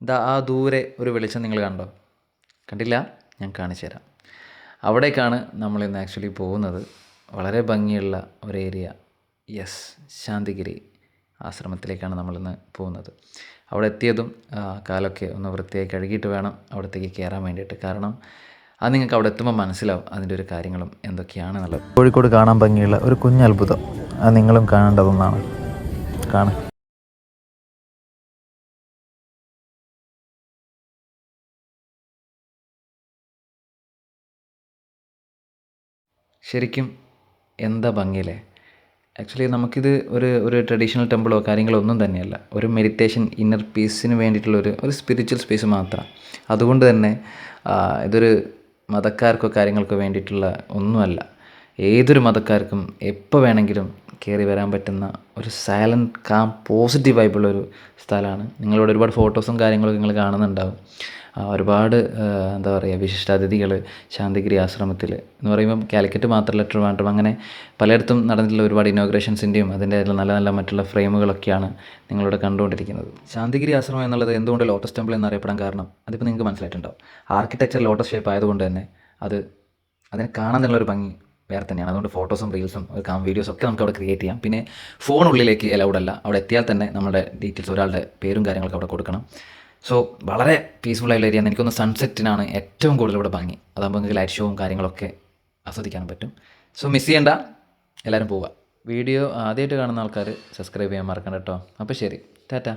ഇതാ ആ ദൂരെ ഒരു വെളിച്ചം നിങ്ങൾ കണ്ടോ? കണ്ടില്ല? ഞാൻ കാണിച്ചു തരാം. അവിടേക്കാണ് നമ്മളിന്ന് ആക്ച്വലി പോകുന്നത്. വളരെ ഭംഗിയുള്ള ഒരു ഏരിയ. യെസ്, ശാന്തിഗിരി ആശ്രമത്തിലേക്കാണ് നമ്മളിന്ന് പോകുന്നത്. അവിടെ എത്തിയതും കാലൊക്കെ ഒന്ന് വൃത്തിയായി കഴുകിയിട്ട് വേണം അവിടത്തേക്ക് കയറാൻ വേണ്ടിയിട്ട്. കാരണം അത് നിങ്ങൾക്ക് അവിടെ എത്തുമ്പോൾ മനസ്സിലാവും അതിൻ്റെ ഒരു കാര്യങ്ങളും എന്തൊക്കെയാണെന്നുള്ളത്. കോഴിക്കോട് കാണാൻ ഭംഗിയുള്ള ഒരു കുഞ്ഞത്ഭുതം, അത് നിങ്ങളും കാണേണ്ടതൊന്നാണ്. കാണും. ശരിക്കും എന്താ ഭംഗിയല്ലേ? ആക്ച്വലി നമുക്കിത് ഒരു ട്രഡീഷണൽ ടെമ്പിളോ കാര്യങ്ങളോ ഒന്നും തന്നെയല്ല. ഒരു മെഡിറ്റേഷൻ ഇന്നർ പീസിന് വേണ്ടിയിട്ടുള്ളൊരു സ്പിരിച്വൽ സ്പേസ് മാത്രമാണ്. അതുകൊണ്ട് തന്നെ ഇതൊരു മതക്കാർക്കോ കാര്യങ്ങൾക്കോ വേണ്ടിയിട്ടുള്ള ഒന്നുമല്ല. ഏതൊരു മതക്കാർക്കും എപ്പോൾ വേണമെങ്കിലും കയറി വരാൻ പറ്റുന്ന ഒരു സൈലൻറ്റ് കാം പോസിറ്റീവ് വൈബുള്ളൊരു സ്ഥലമാണ്. നിങ്ങളിവിടെ ഒരുപാട് ഫോട്ടോസും കാര്യങ്ങളൊക്കെ നിങ്ങൾ കാണുന്നുണ്ടാവും. ഒരുപാട് എന്താ പറയുക, വിശിഷ്ടാതിഥികൾ ശാന്തിഗിരി ആശ്രമത്തിൽ എന്ന് പറയുമ്പം കാലിക്കറ്റ് മാത്രമല്ല, ട്രിവാൻഡ്രം അങ്ങനെ പലയിടത്തും നടന്നിട്ടുള്ള ഒരുപാട് ഇനോഗ്രേഷൻസിൻ്റെയും അതിൻ്റെ നല്ല നല്ല മറ്റുള്ള ഫ്രെയിമുകളൊക്കെയാണ് നിങ്ങളിവിടെ കണ്ടുകൊണ്ടിരിക്കുന്നത്. ശാന്തിഗിരി ആശ്രമം എന്നുള്ളത് എന്തുകൊണ്ട് ലോട്ടസ് ടെമ്പിൾ എന്നറിയപ്പെടാൻ കാരണം അതിപ്പോൾ നിങ്ങൾക്ക് മനസ്സിലായിട്ടുണ്ടാവും. ആർക്കിടെക്ചർ ലോട്ടസ് ഷേപ്പ് ആയതുകൊണ്ട് തന്നെ അതിനെ കാണാൻ നല്ലൊരു ഭംഗി വേറെ തന്നെയാണ്. അതുകൊണ്ട് ഫോട്ടോസും റീൽസും വീഡിയോസും ഒക്കെ നമുക്ക് അവിടെ ക്രിയേറ്റ് ചെയ്യാം. പിന്നെ ഫോൺ ഉള്ളിലേക്ക് അലൗഡ് അല്ല. അവിടെ എത്തിയാൽ തന്നെ നമ്മുടെ ഡീറ്റെയിൽസ്, ഒരാളുടെ പേരും കാര്യങ്ങളൊക്കെ അവിടെ കൊടുക്കണം. സോ വളരെ പീസ്ഫുൾ ആയിട്ടുള്ള ഏരിയ. എനിക്കൊന്ന് സൺസെറ്റിനാണ് ഏറ്റവും കൂടുതൽ ഇവിടെ ഭംഗി. അതാകുമ്പോൾ നിങ്ങൾക്ക് ലൈറ്റ് ഷോവും കാര്യങ്ങളൊക്കെ ആസ്വദിക്കാനും പറ്റും. സോ മിസ് ചെയ്യേണ്ട, എല്ലാവരും പോവുക. വീഡിയോ ആദ്യമായിട്ട് കാണുന്ന ആൾക്കാർ സബ്സ്ക്രൈബ് ചെയ്യാൻ മറക്കണ്ട കേട്ടോ. അപ്പോൾ ശരി, ടാറ്റ.